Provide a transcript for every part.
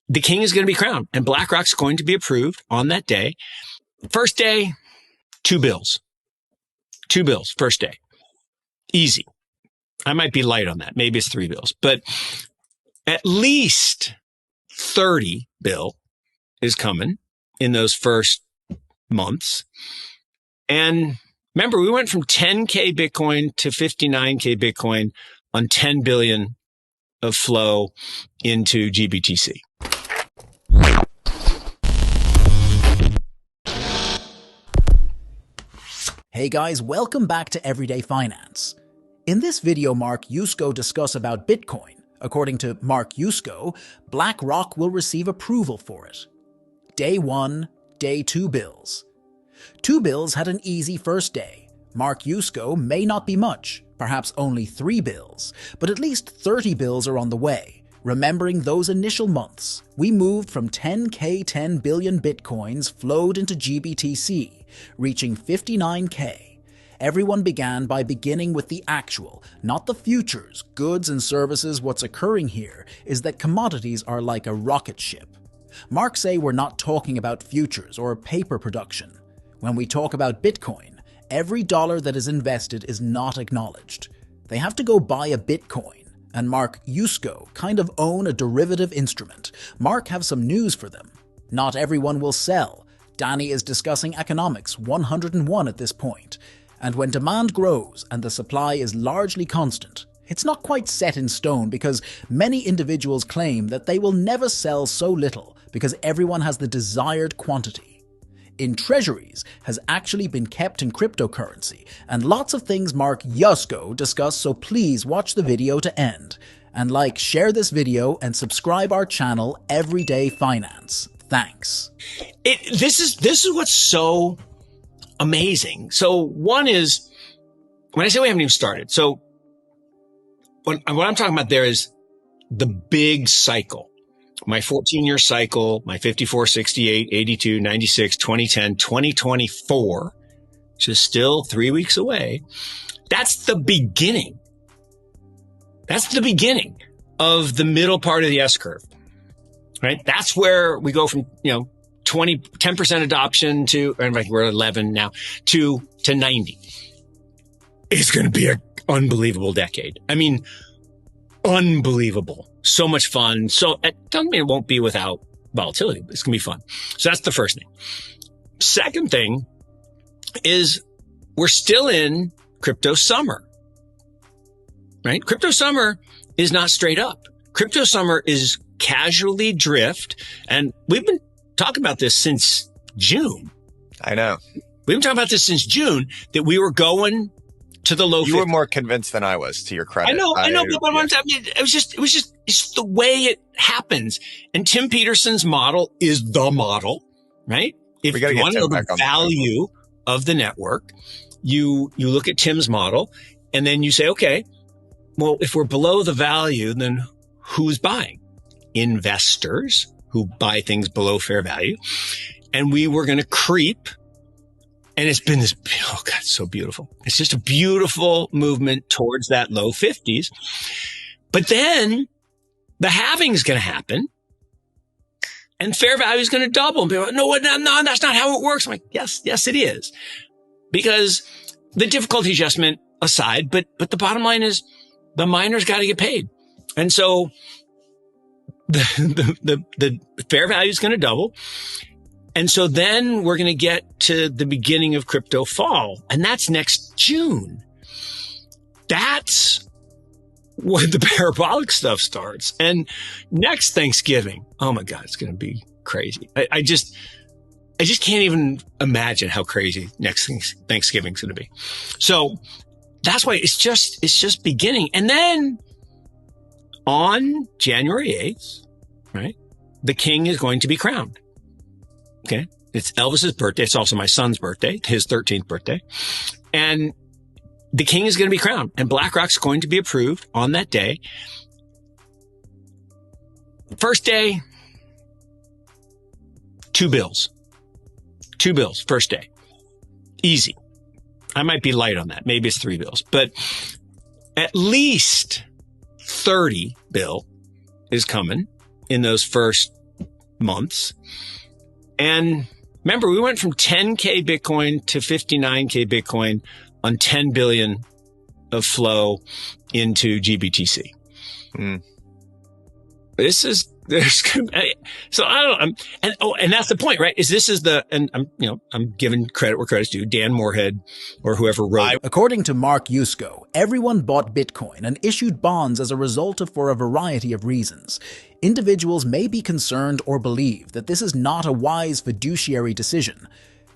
the king is going to be crowned, and BlackRock's going to be approved on that day. First day, two bills, first day. Easy. I might be light on that. Maybe it's three bills, but at least 30 bill is coming in those first months. And remember, we went from 10K Bitcoin to 59K Bitcoin on 10 billion of flow into GBTC. Hey guys, welcome back to Everyday Finance. In this video, Mark Yusko discuss about Bitcoin. According to Mark Yusko, BlackRock will receive approval for it. Day 1, Day 2 bills. Two bills had an easy first day. Mark Yusko may not be much, perhaps only 3 bills, but at least 30 bills are on the way. Remembering those initial months, we moved from 10K 10 billion Bitcoins flowed into GBTC, reaching 59K. Everyone began by beginning with the actual, not the futures, goods and services. What's occurring here is that commodities are like a rocket ship. Mark say we're not talking about futures or paper production. When we talk about Bitcoin, every dollar that is invested is not acknowledged. They have to go buy a Bitcoin, and Mark Yusko kind of own a derivative instrument. Mark have some news for them. Not everyone will sell. Danny is discussing economics 101 at this point. And when demand grows and the supply is largely constant, it's not quite set in stone because many individuals claim that they will never sell so little because everyone has the desired quantity. In treasuries has actually been kept in cryptocurrency, and lots of things Mark Yusko discuss, so please watch the video to end. And share this video and subscribe our channel Everyday Finance. Thanks. This is what's so amazing. So one is, when I say we haven't even started, so what I'm talking about there is the big cycle. My 14-year cycle, my 54, 68, 82, 96, 2010, 2024, which is still 3 weeks away. That's the beginning. That's the beginning of the middle part of the S curve, right? That's where we go from, 10% adoption to, and we're at 11 now, to 90. It's going to be an unbelievable decade. I mean, unbelievable. So much fun. So it doesn't mean it won't be without volatility, but it's going to be fun. So that's the first thing. Second thing is we're still in crypto summer, right? Crypto summer is not straight up. Crypto summer is casually drift. And we've been talking about this since June. I know. We've been talking about this since June, that we were going to the low 50s. You were more convinced than I was, to your credit. I know, but it was just it's the way it happens. And Tim Peterson's model is the model, right? If you want to know the value of the network, you look at Tim's model and then you say, okay, well, if we're below the value, then who's buying? Investors who buy things below fair value. And we were going to creep. And it's been this, oh God, so beautiful. It's just a beautiful movement towards that low 50s. But then the halving is going to happen and fair value is going to double. And people are like, no, that's not how it works. I'm like, yes, it is. Because the difficulty adjustment aside, but the bottom line is the miners got to get paid. And so the fair value is going to double. And so then we're going to get to the beginning of crypto fall, and that's next June. That's when the parabolic stuff starts. And next Thanksgiving, oh my God, it's going to be crazy. I just can't even imagine how crazy next Thanksgiving's going to be. So that's why it's just beginning. And then on January 8th, right, the king is going to be crowned. Okay. It's Elvis's birthday. It's also my son's birthday, his 13th birthday. And the king is going to be crowned, and BlackRock's going to be approved on that day. First day, two bills, first day. Easy. I might be light on that. Maybe it's 3 bills, but at least 30 bill is coming in those first months. And remember, we went from 10K Bitcoin to 59K Bitcoin on 10 billion of flow into GBTC. So I don't know. And that's the point, right? I'm giving credit where credit's due. Dan Moorhead or whoever wrote it. According to Mark Yusko, everyone bought Bitcoin and issued bonds as a result for a variety of reasons. Individuals may be concerned or believe that this is not a wise fiduciary decision.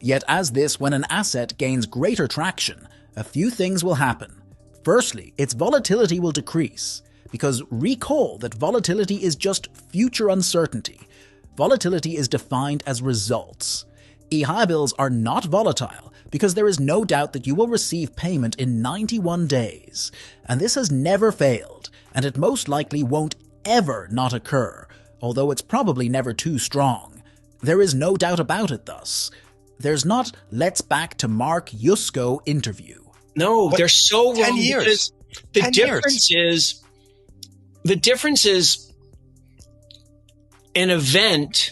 Yet when an asset gains greater traction, a few things will happen. Firstly, its volatility will decrease. Because recall that volatility is just future uncertainty. Volatility is defined as results. EHI bills are not volatile because there is no doubt that you will receive payment in 91 days. And this has never failed, and it most likely won't ever not occur, although it's probably never too strong. There is no doubt about it thus. There's not "let's back to Mark Yusko" interview. No, they're so wrong. 10 years. The difference is an event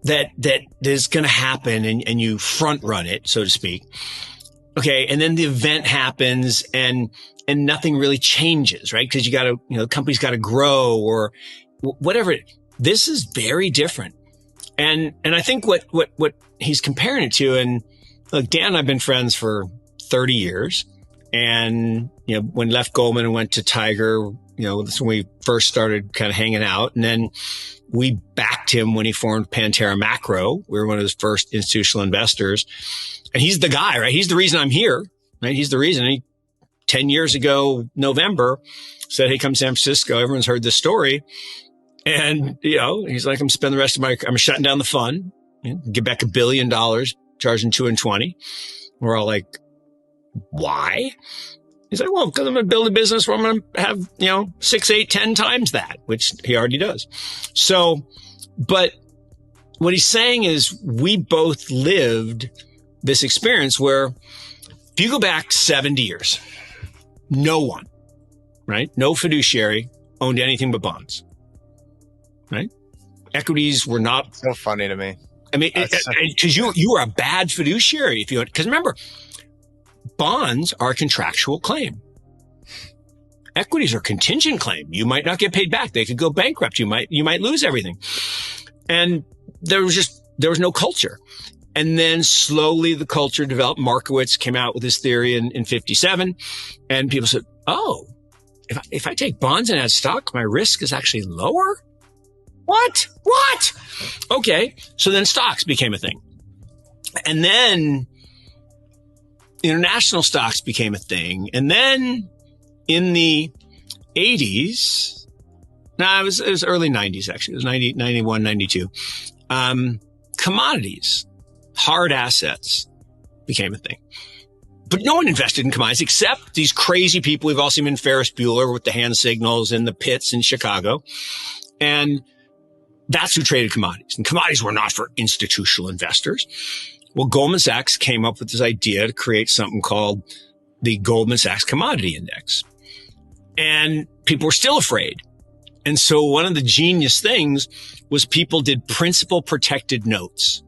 that is going to happen and you front run it, so to speak. Okay. And then the event happens and nothing really changes, right? Because the company's got to grow or whatever. This is very different. And I think what he's comparing it to, and look, Dan and I've been friends for 30 years. And, when left Goldman and went to Tiger, that's when we first started kind of hanging out. And then we backed him when he formed Pantera Macro. We were one of his first institutional investors. And he's the guy, right? He's the reason I'm here, right? He's the reason. 10 years ago, November, said, "Hey, come to San Francisco." Everyone's heard this story. And, he's like, I'm shutting down the fund, give back $1 billion, charging 2 and 20. We're all like, why? He's like, well, because I'm going to build a business where I'm going to have, 6, 8, 10 times that, which he already does. So, but what he's saying is we both lived this experience where if you go back 70 years, no one, right? No fiduciary owned anything but bonds, right? Equities were not. So funny to me. I mean, because you were a bad fiduciary because remember, bonds are a contractual claim. Equities are contingent claim. You might not get paid back. They could go bankrupt. You might lose everything. And there was no culture. And then slowly the culture developed. Markowitz came out with his theory in 57. And people said, oh, if I take bonds and add stock, my risk is actually lower? What? Okay. So then stocks became a thing. And then international stocks became a thing. And then in the 80s, it was early 90s, actually. It was 90, 91, 92. Commodities, hard assets became a thing. But no one invested in commodities except these crazy people. We've all seen them in Ferris Bueller with the hand signals in the pits in Chicago. And that's who traded commodities. And commodities were not for institutional investors. Well, Goldman Sachs came up with this idea to create something called the Goldman Sachs Commodity Index. And people were still afraid. And so one of the genius things was people did principal protected notes.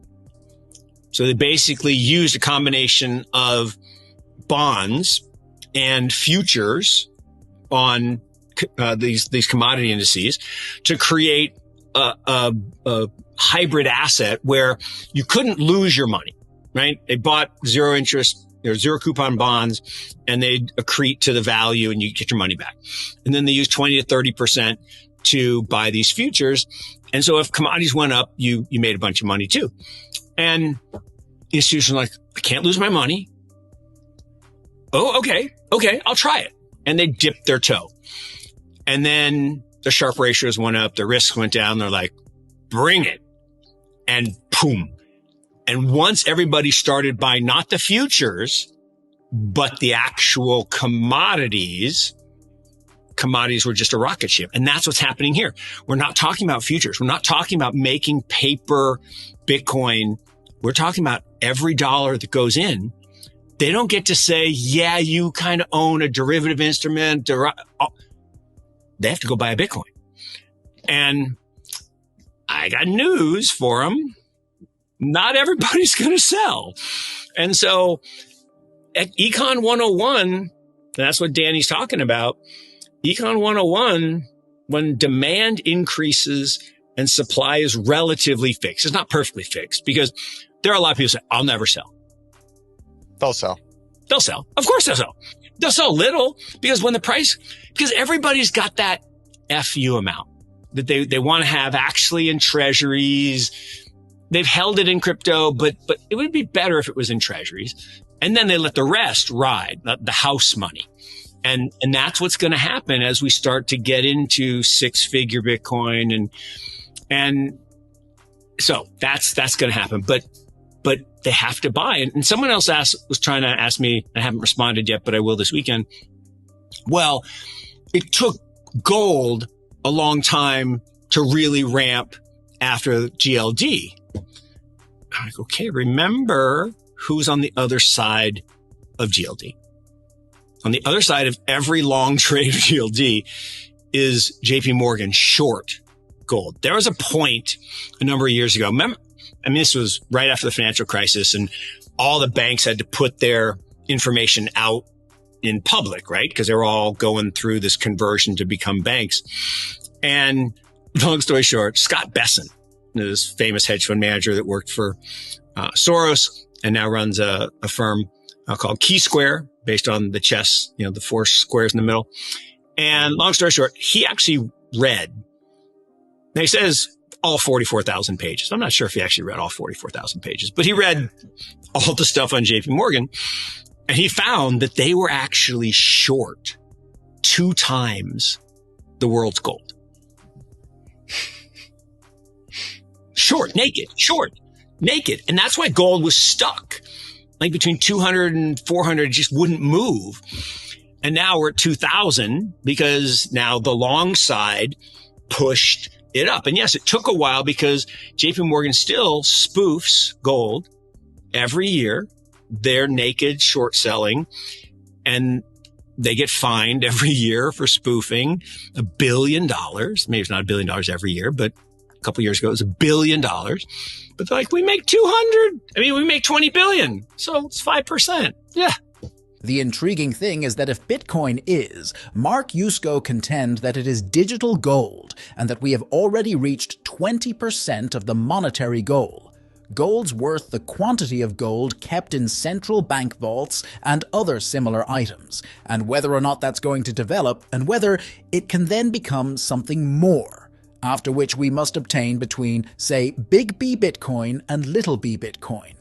So they basically used a combination of bonds and futures on these commodity indices to create a hybrid asset where you couldn't lose your money, right? They bought zero interest or zero coupon bonds and they'd accrete to the value and you get your money back. And then they used 20 to 30% to buy these futures. And so if commodities went up, you made a bunch of money too. And institutions are like, I can't lose my money. Oh, okay, I'll try it. And they dipped their toe. And then the Sharpe ratios went up, the risks went down. They're like, bring it. And boom. And once everybody started buying not the futures, but the actual commodities were just a rocket ship. And that's what's happening here. We're not talking about futures. We're not talking about making paper Bitcoin. We're talking about every dollar that goes in. They don't get to say, yeah, you kind of own a derivative instrument. They have to go buy a Bitcoin. And I got news for them. Not everybody's going to sell. And so at Econ 101, that's what Danny's talking about. Econ 101, when demand increases and supply is relatively fixed, it's not perfectly fixed, because there are a lot of people who say, I'll never sell. They'll sell. They'll sell. Of course they'll sell. They'll sell little, because because everybody's got that FU amount that they want to have actually in treasuries. They've held it in crypto, but it would be better if it was in treasuries. And then they let the rest ride, the house money. And that's what's going to happen as we start to get into 6-figure Bitcoin. And so that's going to happen. But they have to buy. And someone else was trying to ask me, I haven't responded yet, but I will this weekend. Well, it took gold a long time to really ramp after GLD. I'm like, okay, remember who's on the other side of GLD. On the other side of every long trade of GLD is JP Morgan short gold. There was a point a number of years ago. Remember, this was right after the financial crisis, and all the banks had to put their information out in public, right? Because they were all going through this conversion to become banks. And long story short, Scott Besson, this famous hedge fund manager that worked for Soros and now runs a firm called Key Square, based on the chess, the 4 squares in the middle. And long story short, he actually read, now he says all 44,000 pages. I'm not sure if he actually read all 44,000 pages, but he read all the stuff on JP Morgan, and he found that they were actually short 2 times the world's gold. Short, naked. And that's why gold was stuck. Like between 200 and 400, it just wouldn't move. And now we're at 2000 because now the long side pushed it up. And yes, it took a while because JP Morgan still spoofs gold every year. They're naked short selling, and they get fined every year for spoofing $1 billion. Maybe it's not $1 billion every year, but a couple of years ago, it was $1 billion. But they're like, we make 200. We make 20 billion. So it's 5%. Yeah. The intriguing thing is that if Bitcoin is, Mark Yusko contend that it is digital gold, and that we have already reached 20% of the monetary goal. Gold's worth the quantity of gold kept in central bank vaults and other similar items, and whether or not that's going to develop, and whether it can then become something more. After which we must obtain between, say, Big B Bitcoin and Little B Bitcoin,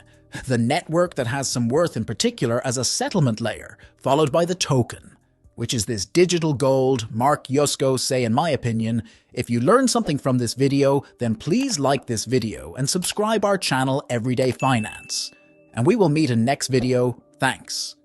the network that has some worth in particular as a settlement layer, followed by the token, which is this digital gold. Mark Yusko say, in my opinion, if you learn something from this video, then please like this video and subscribe our channel Everyday Finance. And we will meet in next video. Thanks.